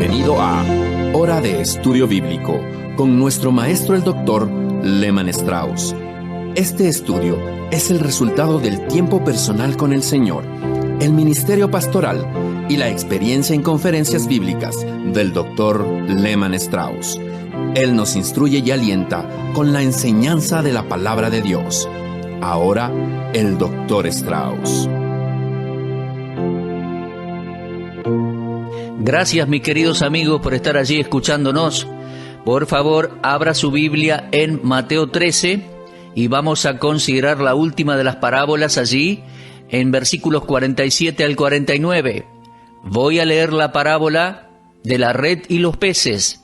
Bienvenido a Hora de Estudio Bíblico con nuestro maestro el Dr. Lehman Strauss. Este estudio es el resultado del tiempo personal con el Señor, el ministerio pastoral y la experiencia en conferencias bíblicas del Dr. Lehman Strauss. Él nos instruye y alienta con la enseñanza de la palabra de Dios. Ahora, el Dr. Strauss. Gracias, mis queridos amigos, por estar allí escuchándonos. Por favor, abra su Biblia en Mateo 13 y vamos a considerar la última de las parábolas allí, en versículos 47 al 49. Voy a leer la parábola de la red y los peces.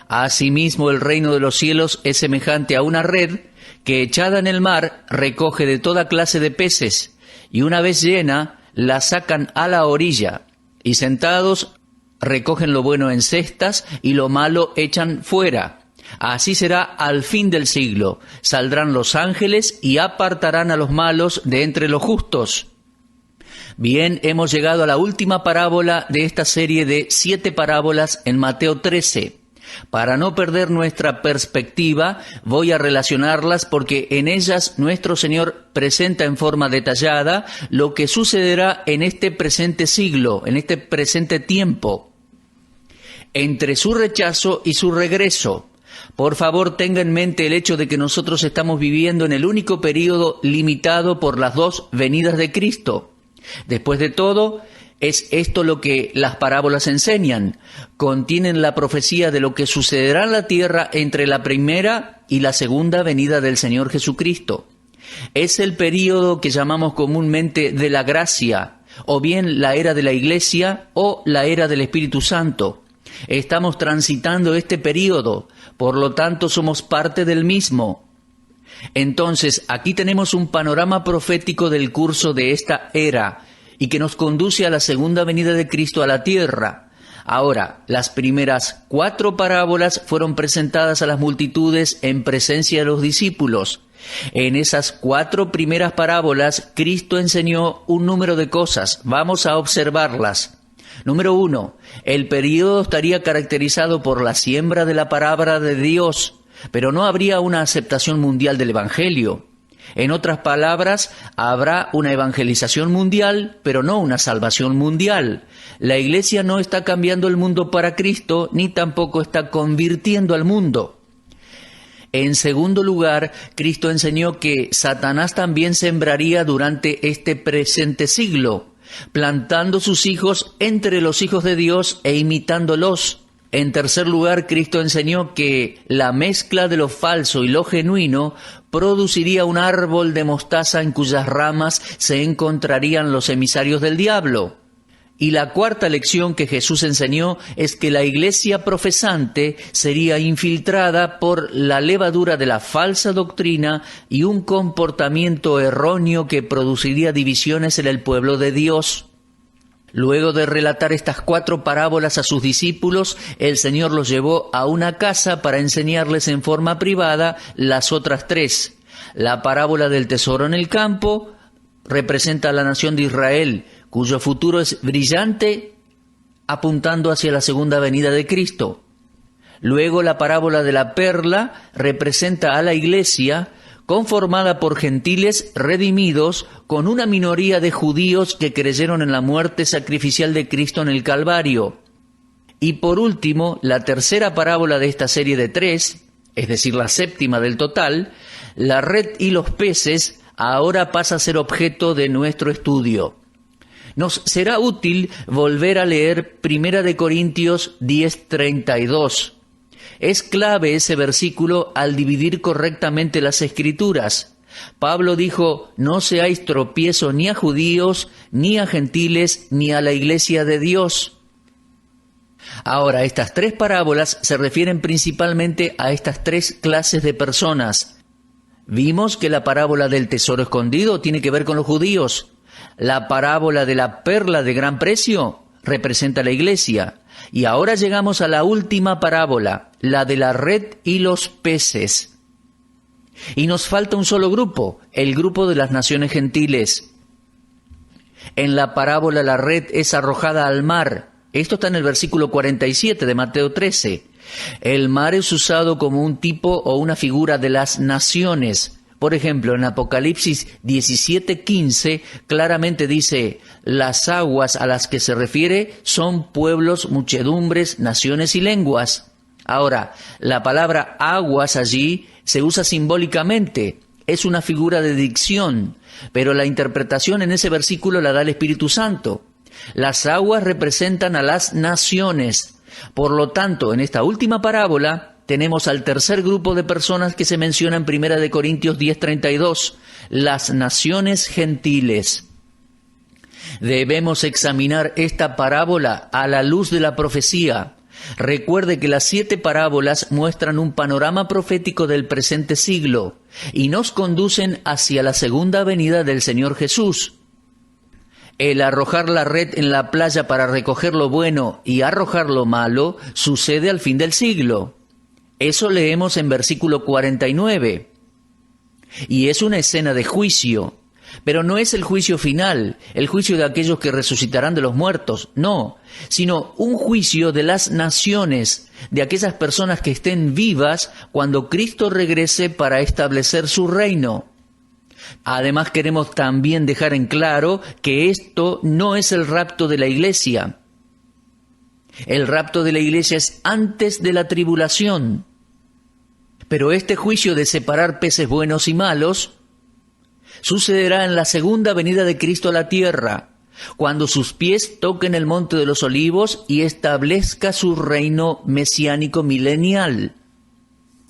Asimismo, el reino de los cielos es semejante a una red que, echada en el mar, recoge de toda clase de peces, y una vez llena, la sacan a la orilla, y sentados recogen lo bueno en cestas y lo malo echan fuera. Así será al fin del siglo. Saldrán los ángeles y apartarán a los malos de entre los justos. Bien, hemos llegado a la última parábola de esta serie de 7 parábolas en Mateo 13. Para no perder nuestra perspectiva, voy a relacionarlas porque en ellas nuestro Señor presenta en forma detallada lo que sucederá en este presente siglo, en este presente tiempo, entre su rechazo y su regreso. Por favor, tenga en mente el hecho de que nosotros estamos viviendo en el único período limitado por las dos venidas de Cristo. Después de todo, es esto lo que las parábolas enseñan. Contienen la profecía de lo que sucederá en la tierra entre la primera y la segunda venida del Señor Jesucristo. Es el período que llamamos comúnmente de la gracia, o bien la era de la Iglesia o la era del Espíritu Santo. Estamos transitando este período, por lo tanto somos parte del mismo. Entonces, aquí tenemos un panorama profético del curso de esta era y que nos conduce a la segunda venida de Cristo a la tierra. Ahora, las primeras 4 parábolas fueron presentadas a las multitudes en presencia de los discípulos. En esas 4 primeras parábolas, Cristo enseñó un número de cosas. Vamos a observarlas. Número 1. El período estaría caracterizado por la siembra de la palabra de Dios, pero no habría una aceptación mundial del Evangelio. En otras palabras, habrá una evangelización mundial, pero no una salvación mundial. La Iglesia no está cambiando el mundo para Cristo, ni tampoco está convirtiendo al mundo. En segundo lugar, Cristo enseñó que Satanás también sembraría durante este presente siglo, plantando sus hijos entre los hijos de Dios e imitándolos. En tercer lugar, Cristo enseñó que la mezcla de lo falso y lo genuino produciría un árbol de mostaza en cuyas ramas se encontrarían los emisarios del diablo. Y la cuarta lección que Jesús enseñó es que la iglesia profesante sería infiltrada por la levadura de la falsa doctrina y un comportamiento erróneo que produciría divisiones en el pueblo de Dios. Luego de relatar estas 4 parábolas a sus discípulos, el Señor los llevó a una casa para enseñarles en forma privada las otras 3. La parábola del tesoro en el campo representa a la nación de Israel, cuyo futuro es brillante, apuntando hacia la segunda venida de Cristo. Luego la parábola de la perla representa a la iglesia, conformada por gentiles redimidos con una minoría de judíos que creyeron en la muerte sacrificial de Cristo en el Calvario. Y por último, la tercera parábola de esta serie de 3, es decir, la séptima del total, la red y los peces, ahora pasa a ser objeto de nuestro estudio. Nos será útil volver a leer 1 Corintios 10:32. Es clave ese versículo al dividir correctamente las Escrituras. Pablo dijo: no seáis tropiezo ni a judíos, ni a gentiles, ni a la iglesia de Dios. Ahora, estas 3 parábolas se refieren principalmente a estas 3 clases de personas. Vimos que la parábola del tesoro escondido tiene que ver con los judíos. La parábola de la perla de gran precio representa a la iglesia. Y ahora llegamos a la última parábola, la de la red y los peces. Y nos falta un solo grupo, el grupo de las naciones gentiles. En la parábola la red es arrojada al mar, Esto está en el versículo 47 de Mateo 13. El mar es usado como un tipo o una figura de las naciones. Por ejemplo, en Apocalipsis 17:15 claramente dice, las aguas a las que se refiere son pueblos, muchedumbres, naciones y lenguas. Ahora, la palabra aguas allí se usa simbólicamente, es una figura de dicción, pero la interpretación en ese versículo la da el Espíritu Santo. Las aguas representan a las naciones. Por lo tanto, en esta última parábola tenemos al tercer grupo de personas que se menciona en 1 Corintios 10:32, las naciones gentiles. Debemos examinar esta parábola a la luz de la profecía. Recuerde que las 7 parábolas muestran un panorama profético del presente siglo y nos conducen hacia la segunda venida del Señor Jesús. El arrojar la red en la playa para recoger lo bueno y arrojar lo malo sucede al fin del siglo. Eso leemos en versículo 49. Y es una escena de juicio, pero no es el juicio final, el juicio de aquellos que resucitarán de los muertos, no, sino un juicio de las naciones, de aquellas personas que estén vivas cuando Cristo regrese para establecer su reino. Además, queremos también dejar en claro que esto no es el rapto de la iglesia. El rapto de la iglesia es antes de la tribulación. Pero este juicio de separar peces buenos y malos sucederá en la segunda venida de Cristo a la tierra, cuando sus pies toquen el monte de los olivos y establezca su reino mesiánico milenial.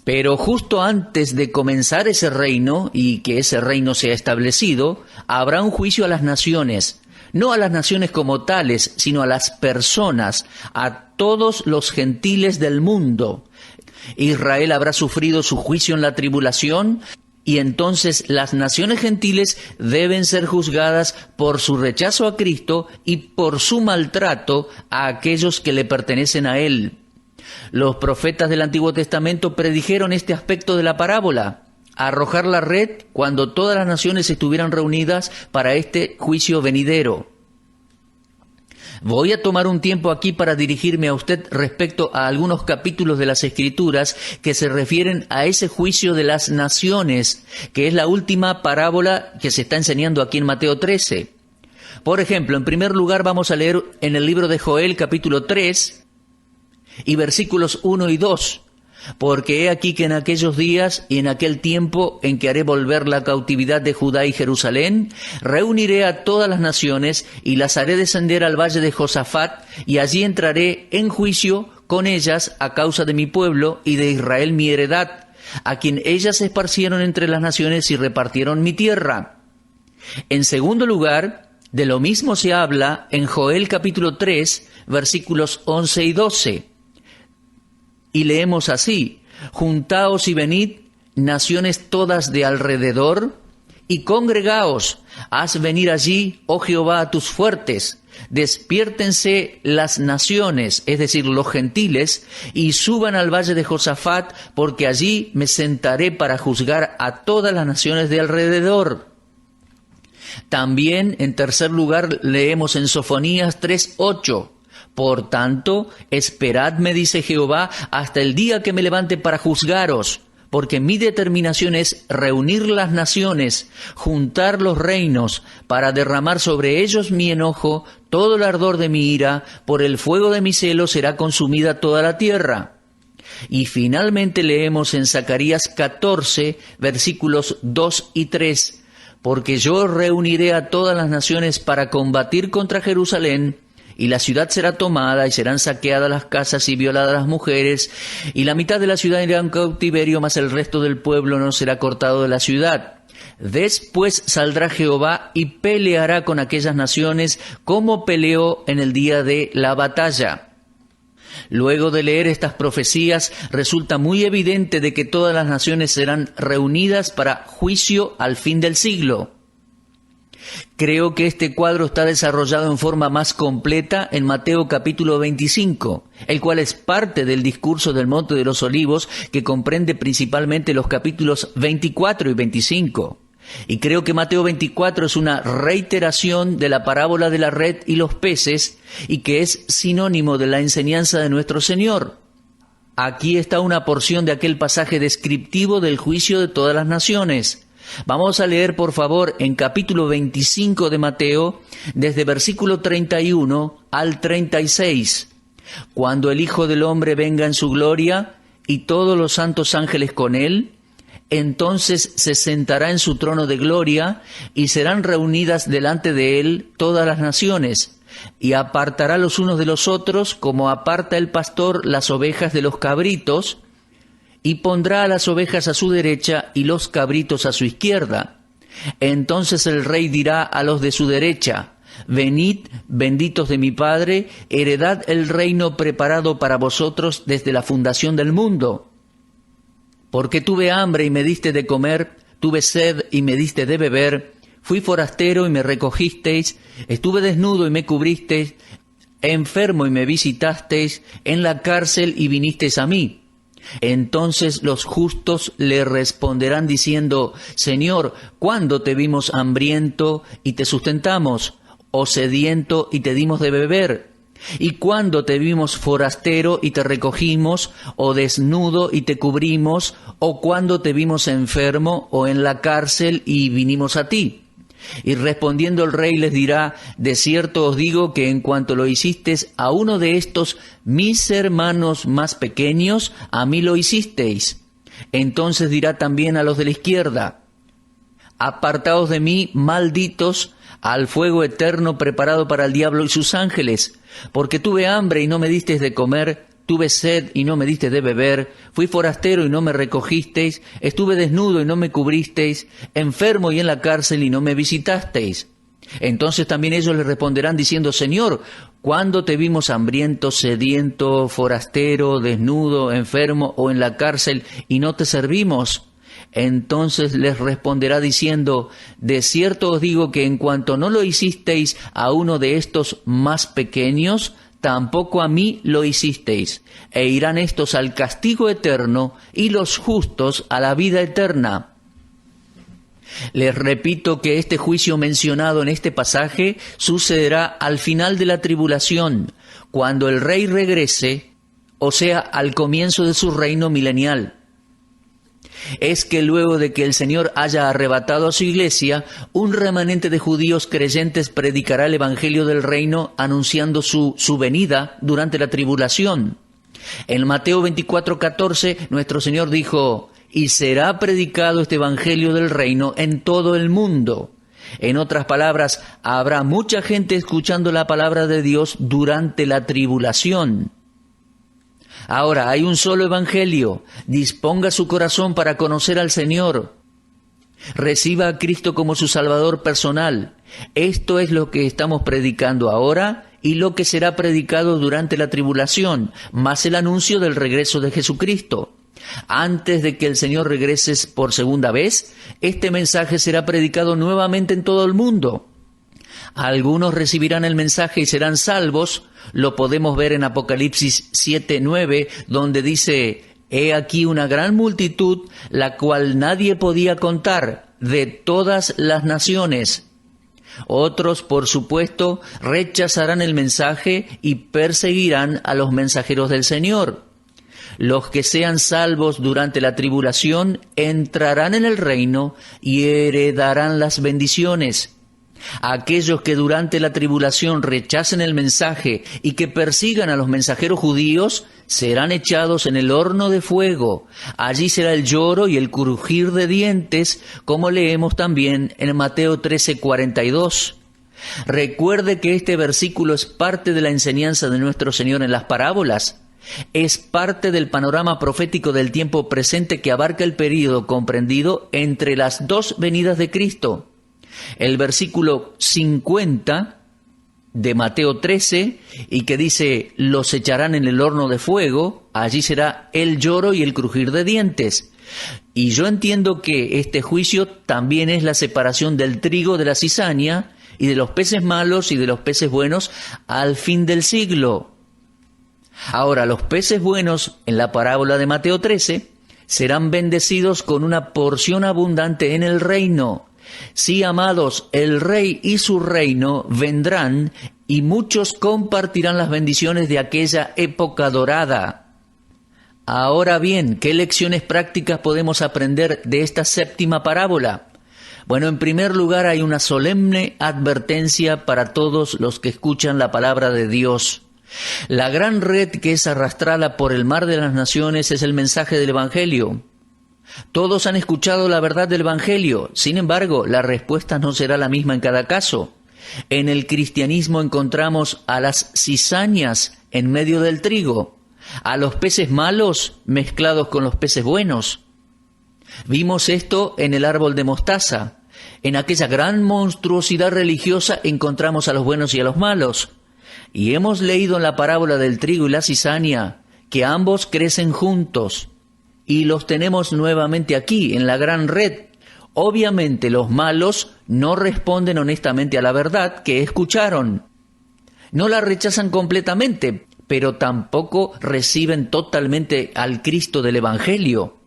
Pero justo antes de comenzar ese reino y que ese reino sea establecido, habrá un juicio a las naciones, no a las naciones como tales, sino a las personas, a todos los gentiles del mundo. Israel habrá sufrido su juicio en la tribulación y entonces las naciones gentiles deben ser juzgadas por su rechazo a Cristo y por su maltrato a aquellos que le pertenecen a Él. Los profetas del Antiguo Testamento predijeron este aspecto de la parábola, arrojar la red cuando todas las naciones estuvieran reunidas para este juicio venidero. Voy a tomar un tiempo aquí para dirigirme a usted respecto a algunos capítulos de las Escrituras que se refieren a ese juicio de las naciones, que es la última parábola que se está enseñando aquí en Mateo 13. Por ejemplo, en primer lugar vamos a leer en el libro de Joel capítulo 3 y versículos 1 y 2. Porque he aquí que en aquellos días y en aquel tiempo en que haré volver la cautividad de Judá y Jerusalén, reuniré a todas las naciones y las haré descender al valle de Josafat, y allí entraré en juicio con ellas a causa de mi pueblo y de Israel mi heredad, a quien ellas esparcieron entre las naciones y repartieron mi tierra. En segundo lugar, de lo mismo se habla en Joel capítulo 3, versículos 11 y 12. Y leemos así: juntaos y venid, naciones todas de alrededor, y congregaos, haz venir allí, oh Jehová, a tus fuertes, despiértense las naciones, es decir, los gentiles, y suban al valle de Josafat, porque allí me sentaré para juzgar a todas las naciones de alrededor. También, en tercer lugar, leemos en Sofonías 3:8. Por tanto, esperadme, dice Jehová, hasta el día que me levante para juzgaros, porque mi determinación es reunir las naciones, juntar los reinos, para derramar sobre ellos mi enojo, todo el ardor de mi ira, por el fuego de mi celo será consumida toda la tierra. Y finalmente leemos en Zacarías 14, versículos 2 y 3, porque yo reuniré a todas las naciones para combatir contra Jerusalén, y la ciudad será tomada, y serán saqueadas las casas y violadas las mujeres, y la mitad de la ciudad irá en cautiverio, mas el resto del pueblo no será cortado de la ciudad. Después saldrá Jehová y peleará con aquellas naciones, como peleó en el día de la batalla. Luego de leer estas profecías, resulta muy evidente de que todas las naciones serán reunidas para juicio al fin del siglo. Creo que este cuadro está desarrollado en forma más completa en Mateo capítulo 25, el cual es parte del discurso del Monte de los Olivos, que comprende principalmente los capítulos 24 y 25. Y creo que Mateo 24 es una reiteración de la parábola de la red y los peces, y que es sinónimo de la enseñanza de nuestro Señor. Aquí está una porción de aquel pasaje descriptivo del juicio de todas las naciones. Vamos a leer, por favor, en capítulo 25 de Mateo, desde versículo 31 al 36. Cuando el Hijo del Hombre venga en su gloria, y todos los santos ángeles con él, entonces se sentará en su trono de gloria, y serán reunidas delante de él todas las naciones, y apartará los unos de los otros, como aparta el pastor las ovejas de los cabritos, y pondrá a las ovejas a su derecha y los cabritos a su izquierda. Entonces el rey dirá a los de su derecha: venid, benditos de mi Padre, heredad el reino preparado para vosotros desde la fundación del mundo. Porque tuve hambre y me diste de comer, tuve sed y me diste de beber, fui forastero y me recogisteis, estuve desnudo y me cubristeis, enfermo y me visitasteis, en la cárcel y vinisteis a mí. Entonces los justos le responderán diciendo: Señor, ¿cuándo te vimos hambriento y te sustentamos, o sediento y te dimos de beber? ¿Y cuándo te vimos forastero y te recogimos, o desnudo y te cubrimos, o cuándo te vimos enfermo o en la cárcel y vinimos a ti? Y respondiendo el rey les dirá: de cierto os digo que en cuanto lo hicisteis a uno de estos mis hermanos más pequeños, a mí lo hicisteis. Entonces dirá también a los de la izquierda: apartaos de mí, malditos, al fuego eterno preparado para el diablo y sus ángeles, porque tuve hambre y no me disteis de comer, tuve sed y no me diste de beber, fui forastero y no me recogisteis, estuve desnudo y no me cubristeis, enfermo y en la cárcel y no me visitasteis. Entonces también ellos le responderán diciendo: Señor, ¿cuándo te vimos hambriento, sediento, forastero, desnudo, enfermo o en la cárcel y no te servimos? Entonces les responderá diciendo: de cierto os digo que en cuanto no lo hicisteis a uno de estos más pequeños, tampoco a mí lo hicisteis. E irán estos al castigo eterno y los justos a la vida eterna. Les repito que este juicio mencionado en este pasaje sucederá al final de la tribulación, cuando el rey regrese, o sea, al comienzo de su reino milenial. Es que luego de que el Señor haya arrebatado a su iglesia, un remanente de judíos creyentes predicará el evangelio del reino anunciando su venida durante la tribulación. En Mateo 24:14, nuestro Señor dijo: y será predicado este evangelio del reino en todo el mundo. En otras palabras, habrá mucha gente escuchando la palabra de Dios durante la tribulación. Ahora, hay un solo evangelio. Disponga su corazón para conocer al Señor. Reciba a Cristo como su Salvador personal. Esto es lo que estamos predicando ahora y lo que será predicado durante la tribulación, más el anuncio del regreso de Jesucristo. Antes de que el Señor regrese por segunda vez, este mensaje será predicado nuevamente en todo el mundo. Algunos recibirán el mensaje y serán salvos. Lo podemos ver en Apocalipsis 7:9, donde dice: he aquí una gran multitud, la cual nadie podía contar, de todas las naciones. Otros, por supuesto, rechazarán el mensaje y perseguirán a los mensajeros del Señor. Los que sean salvos durante la tribulación entrarán en el reino y heredarán las bendiciones. Aquellos que durante la tribulación rechacen el mensaje y que persigan a los mensajeros judíos serán echados en el horno de fuego. Allí será el lloro y el crujir de dientes, como leemos también en Mateo 13:42. Recuerde que este versículo es parte de la enseñanza de nuestro Señor en las parábolas. Es parte del panorama profético del tiempo presente que abarca el período comprendido entre las dos venidas de Cristo. El versículo 50 de Mateo 13, y que dice: los echarán en el horno de fuego, allí será el lloro y el crujir de dientes. Y yo entiendo que este juicio también es la separación del trigo de la cizaña y de los peces malos y de los peces buenos al fin del siglo. Ahora, los peces buenos en la parábola de Mateo 13 serán bendecidos con una porción abundante en el reino. Sí, amados, el Rey y su reino vendrán y muchos compartirán las bendiciones de aquella época dorada. Ahora bien, ¿qué lecciones prácticas podemos aprender de esta séptima parábola? Bueno, en primer lugar hay una solemne advertencia para todos los que escuchan la palabra de Dios. La gran red que es arrastrada por el mar de las naciones es el mensaje del Evangelio. Todos han escuchado la verdad del Evangelio, sin embargo, la respuesta no será la misma en cada caso. En el cristianismo encontramos a las cizañas en medio del trigo, a los peces malos mezclados con los peces buenos. Vimos esto en el árbol de mostaza. En aquella gran monstruosidad religiosa encontramos a los buenos y a los malos. Y hemos leído en la parábola del trigo y la cizaña que ambos crecen juntos. Y los tenemos nuevamente aquí, en la gran red. Obviamente los malos no responden honestamente a la verdad que escucharon. No la rechazan completamente, pero tampoco reciben totalmente al Cristo del Evangelio.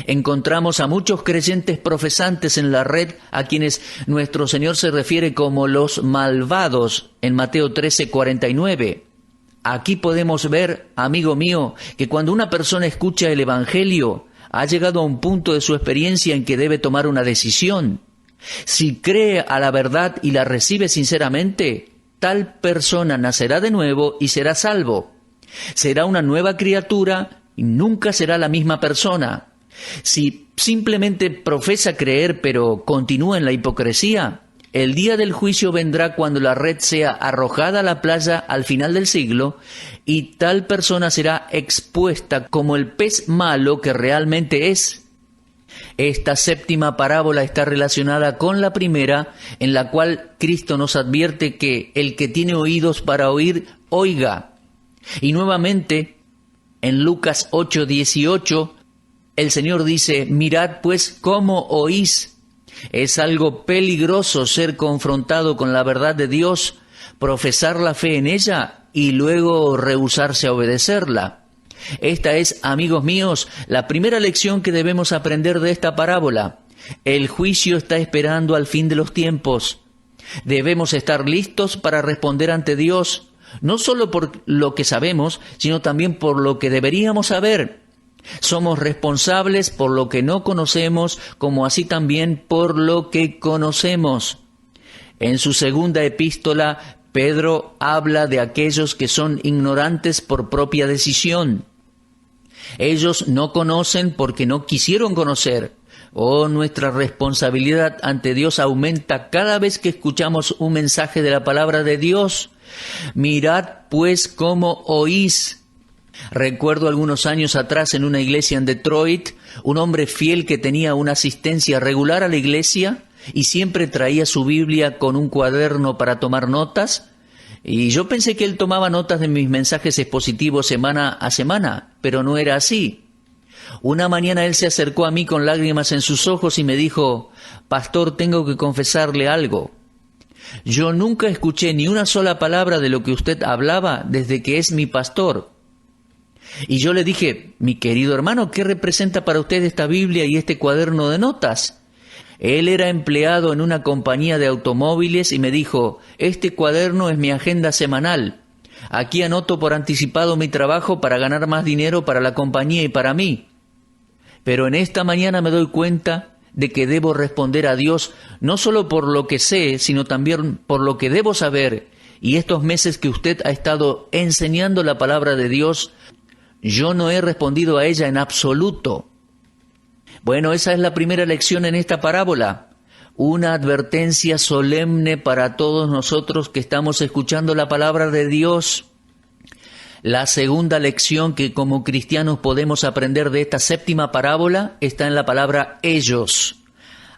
Encontramos a muchos creyentes profesantes en la red a quienes nuestro Señor se refiere como los malvados en Mateo 13:49. Aquí podemos ver, amigo mío, que cuando una persona escucha el Evangelio, ha llegado a un punto de su experiencia en que debe tomar una decisión. Si cree a la verdad y la recibe sinceramente, tal persona nacerá de nuevo y será salvo. Será una nueva criatura y nunca será la misma persona. Si simplemente profesa creer pero continúa en la hipocresía, el día del juicio vendrá cuando la red sea arrojada a la playa al final del siglo y tal persona será expuesta como el pez malo que realmente es. Esta séptima parábola está relacionada con la primera, en la cual Cristo nos advierte que el que tiene oídos para oír, oiga. Y nuevamente, en Lucas 8:18, el Señor dice, mirad pues cómo oís. Es algo peligroso ser confrontado con la verdad de Dios, profesar la fe en ella y luego rehusarse a obedecerla. Esta es, amigos míos, la primera lección que debemos aprender de esta parábola. El juicio está esperando al fin de los tiempos. Debemos estar listos para responder ante Dios, no solo por lo que sabemos, sino también por lo que deberíamos saber. Somos responsables por lo que no conocemos, como así también por lo que conocemos. En su segunda epístola, Pedro habla de aquellos que son ignorantes por propia decisión. Ellos no conocen porque no quisieron conocer. Oh, nuestra responsabilidad ante Dios aumenta cada vez que escuchamos un mensaje de la palabra de Dios. Mirad pues cómo oís. Recuerdo algunos años atrás en una iglesia en Detroit, un hombre fiel que tenía una asistencia regular a la iglesia y siempre traía su Biblia con un cuaderno para tomar notas. Y yo pensé que él tomaba notas de mis mensajes expositivos semana a semana, pero no era así. Una mañana él se acercó a mí con lágrimas en sus ojos y me dijo, «Pastor, tengo que confesarle algo. Yo nunca escuché ni una sola palabra de lo que usted hablaba desde que es mi pastor». Y yo le dije, mi querido hermano, ¿qué representa para usted esta Biblia y este cuaderno de notas? Él era empleado en una compañía de automóviles y me dijo, este cuaderno es mi agenda semanal. Aquí anoto por anticipado mi trabajo para ganar más dinero para la compañía y para mí. Pero en esta mañana me doy cuenta de que debo responder a Dios no solo por lo que sé, sino también por lo que debo saber. Y estos meses que usted ha estado enseñando la palabra de Dios, yo no he respondido a ella en absoluto. Bueno, esa es la primera lección en esta parábola. Una advertencia solemne para todos nosotros que estamos escuchando la palabra de Dios. La segunda lección que como cristianos podemos aprender de esta séptima parábola está en la palabra ellos.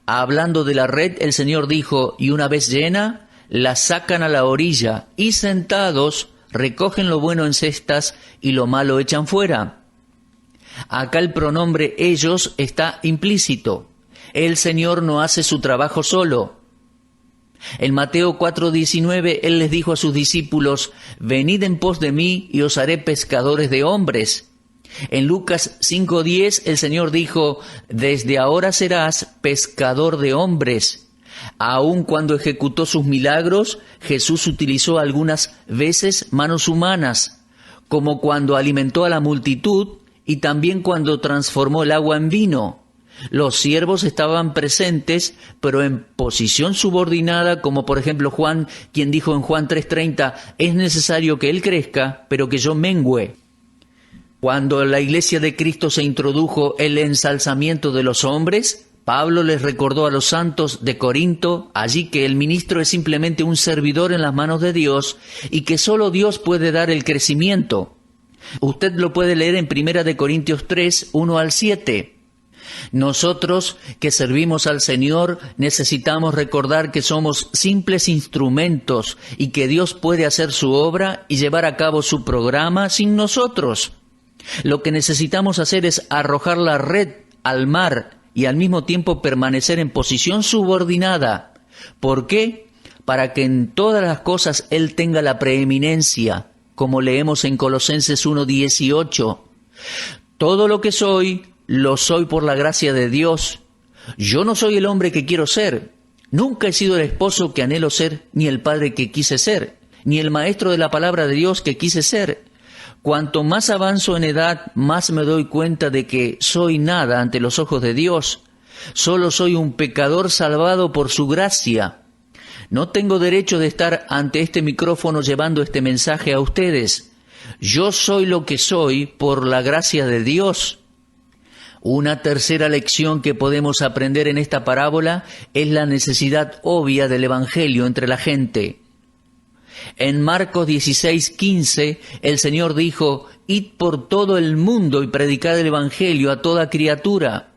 Hablando de la red, el Señor dijo, y una vez llena, la sacan a la orilla y sentados recogen lo bueno en cestas y lo malo echan fuera. Acá el pronombre ellos está implícito. El Señor no hace su trabajo solo. En Mateo 4:19, Él les dijo a sus discípulos, venid en pos de mí y os haré pescadores de hombres. En Lucas 5:10, el Señor dijo, desde ahora serás pescador de hombres. Aun cuando ejecutó sus milagros, Jesús utilizó algunas veces manos humanas, como cuando alimentó a la multitud y también cuando transformó el agua en vino. Los siervos estaban presentes, pero en posición subordinada, como por ejemplo Juan, quien dijo en Juan 3:30, es necesario que Él crezca, pero que yo mengüe. Cuando la iglesia de Cristo se introdujo el ensalzamiento de los hombres, Pablo les recordó a los santos de Corinto allí que el ministro es simplemente un servidor en las manos de Dios y que solo Dios puede dar el crecimiento. Usted lo puede leer en 1 Corintios 3, 1 al 7. Nosotros que servimos al Señor necesitamos recordar que somos simples instrumentos y que Dios puede hacer su obra y llevar a cabo su programa sin nosotros. Lo que necesitamos hacer es arrojar la red al mar y al mismo tiempo permanecer en posición subordinada. ¿Por qué? Para que en todas las cosas Él tenga la preeminencia, como leemos en Colosenses 1:18. Todo lo que soy, lo soy por la gracia de Dios. Yo no soy el hombre que quiero ser. Nunca he sido el esposo que anhelo ser, ni el padre que quise ser, ni el maestro de la palabra de Dios que quise ser. Cuanto más avanzo en edad, más me doy cuenta de que soy nada ante los ojos de Dios. Solo soy un pecador salvado por su gracia. No tengo derecho de estar ante este micrófono llevando este mensaje a ustedes. Yo soy lo que soy por la gracia de Dios. Una tercera lección que podemos aprender en esta parábola es la necesidad obvia del Evangelio entre la gente. En Marcos 16:15, el Señor dijo, «Id por todo el mundo y predicad el Evangelio a toda criatura».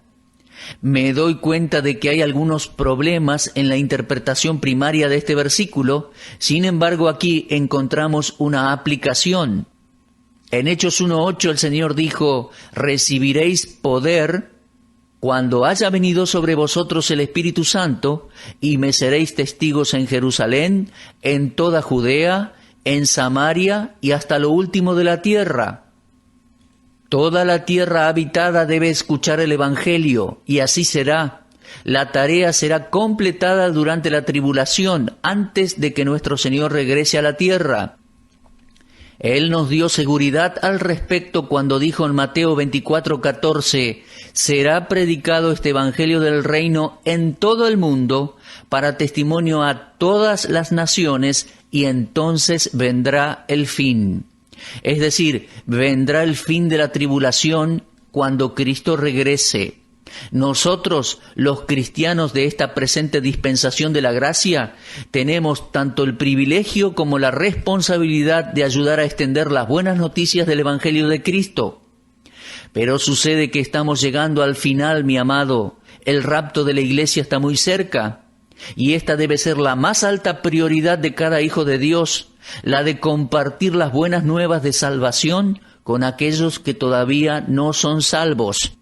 Me doy cuenta de que hay algunos problemas en la interpretación primaria de este versículo, sin embargo aquí encontramos una aplicación. En Hechos 1:8 el Señor dijo, «Recibiréis poder cuando haya venido sobre vosotros el Espíritu Santo, y me seréis testigos en Jerusalén, en toda Judea, en Samaria y hasta lo último de la tierra». Toda la tierra habitada debe escuchar el Evangelio, y así será. La tarea será completada durante la tribulación, antes de que nuestro Señor regrese a la tierra. Él nos dio seguridad al respecto cuando dijo en Mateo 24:14, «Será predicado este Evangelio del reino en todo el mundo para testimonio a todas las naciones y entonces vendrá el fin». Es decir, vendrá el fin de la tribulación cuando Cristo regrese. Nosotros, los cristianos de esta presente dispensación de la gracia, tenemos tanto el privilegio como la responsabilidad de ayudar a extender las buenas noticias del Evangelio de Cristo. Pero sucede que estamos llegando al final, mi amado. El rapto de la iglesia está muy cerca. Y esta debe ser la más alta prioridad de cada hijo de Dios, la de compartir las buenas nuevas de salvación con aquellos que todavía no son salvos.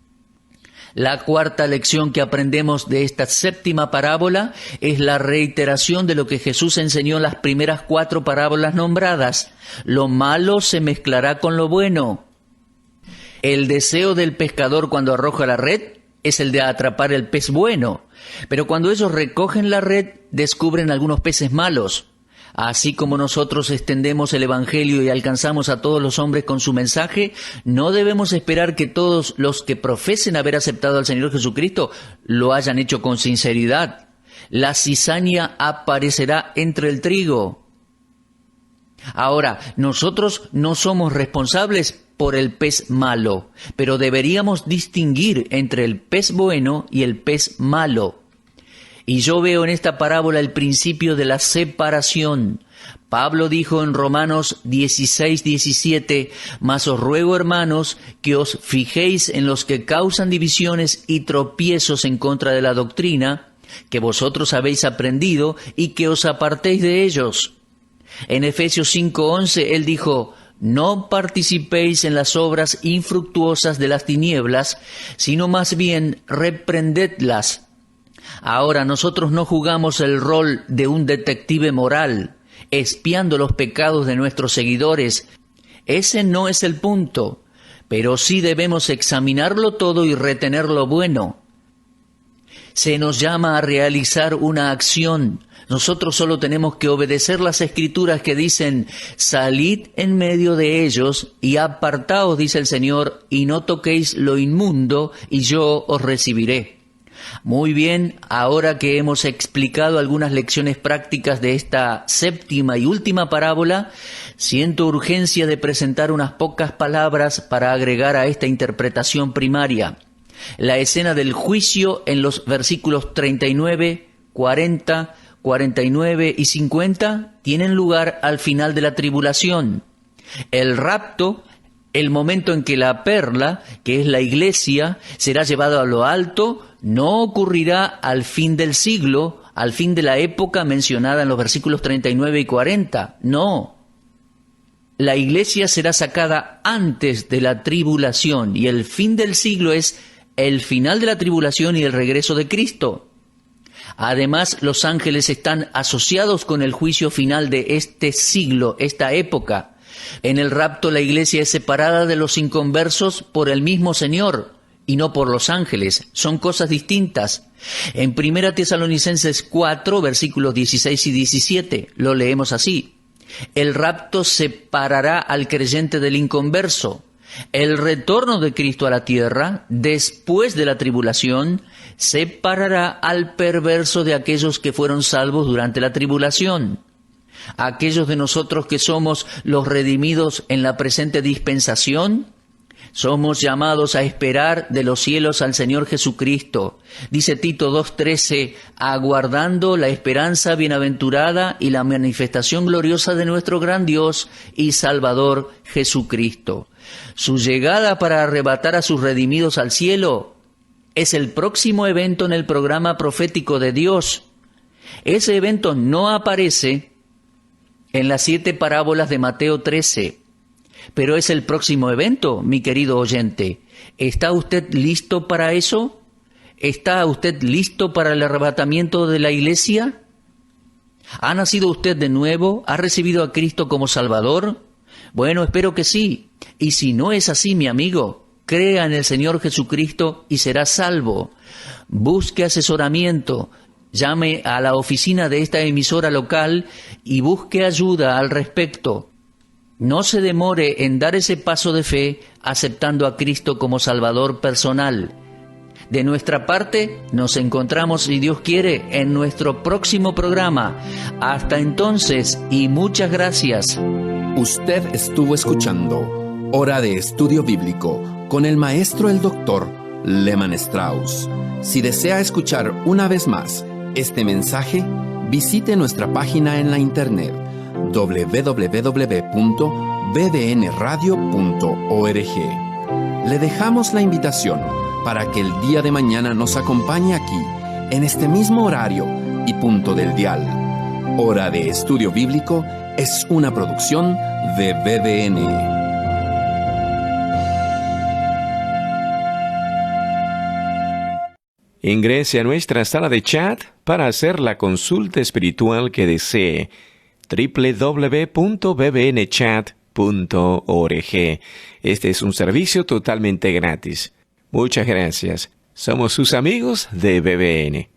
La cuarta lección que aprendemos de esta séptima parábola es la reiteración de lo que Jesús enseñó en las primeras 4 parábolas nombradas. Lo malo se mezclará con lo bueno. El deseo del pescador cuando arroja la red es el de atrapar el pez bueno, pero cuando ellos recogen la red descubren algunos peces malos. Así como nosotros extendemos el Evangelio y alcanzamos a todos los hombres con su mensaje, no debemos esperar que todos los que profesen haber aceptado al Señor Jesucristo lo hayan hecho con sinceridad. La cizaña aparecerá entre el trigo. Ahora, nosotros no somos responsables por el pez malo, pero deberíamos distinguir entre el pez bueno y el pez malo. Y yo veo en esta parábola el principio de la separación. Pablo dijo en Romanos 16:17, «Mas os ruego, hermanos, que os fijéis en los que causan divisiones y tropiezos en contra de la doctrina, que vosotros habéis aprendido, y que os apartéis de ellos». En Efesios 5:11 él dijo, «No participéis en las obras infructuosas de las tinieblas, sino más bien reprendedlas». Ahora nosotros no jugamos el rol de un detective moral, espiando los pecados de nuestros seguidores. Ese no es el punto, pero sí debemos examinarlo todo y retener lo bueno. Se nos llama a realizar una acción. Nosotros solo tenemos que obedecer las Escrituras que dicen: salid en medio de ellos y apartaos, dice el Señor, y no toquéis lo inmundo, y yo os recibiré. Muy bien, ahora que hemos explicado algunas lecciones prácticas de esta séptima y última parábola, siento urgencia de presentar unas pocas palabras para agregar a esta interpretación primaria. La escena del juicio en los versículos 39, 40, 49 y 50 tienen lugar al final de la tribulación. El rapto, el momento en que la perla, que es la iglesia, será llevada a lo alto, no ocurrirá al fin del siglo, al fin de la época mencionada en los versículos 39 y 40. No. La iglesia será sacada antes de la tribulación, y el fin del siglo es el final de la tribulación y el regreso de Cristo. Además, los ángeles están asociados con el juicio final de este siglo, esta época. En el rapto la iglesia es separada de los inconversos por el mismo Señor y no por los ángeles. Son cosas distintas. En 1 Tesalonicenses 4, versículos 16 y 17, lo leemos así: el rapto separará al creyente del inconverso. El retorno de Cristo a la tierra, después de la tribulación, separará al perverso de aquellos que fueron salvos durante la tribulación. Aquellos de nosotros que somos los redimidos en la presente dispensación, somos llamados a esperar de los cielos al Señor Jesucristo. Dice Tito 2:13, aguardando la esperanza bienaventurada y la manifestación gloriosa de nuestro gran Dios y Salvador Jesucristo. Su llegada para arrebatar a sus redimidos al cielo es el próximo evento en el programa profético de Dios. Ese evento no aparece en las 7 parábolas de Mateo 13, pero es el próximo evento, mi querido oyente. ¿Está usted listo para eso? ¿Está usted listo para el arrebatamiento de la iglesia? ¿Ha nacido usted de nuevo? ¿Ha recibido a Cristo como Salvador? Bueno, espero que sí. Y si no es así, mi amigo, crea en el Señor Jesucristo y será salvo. Busque asesoramiento, llame a la oficina de esta emisora local y busque ayuda al respecto. No se demore en dar ese paso de fe aceptando a Cristo como Salvador personal. De nuestra parte, nos encontramos, si Dios quiere, en nuestro próximo programa. Hasta entonces, y muchas gracias. Usted estuvo escuchando Hora de Estudio Bíblico con el maestro el doctor Lehmann Strauss. Si desea escuchar una vez más este mensaje, visite nuestra página en la internet www.bbnradio.org. Le dejamos la invitación para que el día de mañana nos acompañe aquí, en este mismo horario y punto del dial. Hora de Estudio Bíblico es una producción de BBN. Ingrese a nuestra sala de chat para hacer la consulta espiritual que desee. www.bbnchat.org. Este es un servicio totalmente gratis. Muchas gracias. Somos sus amigos de BBN.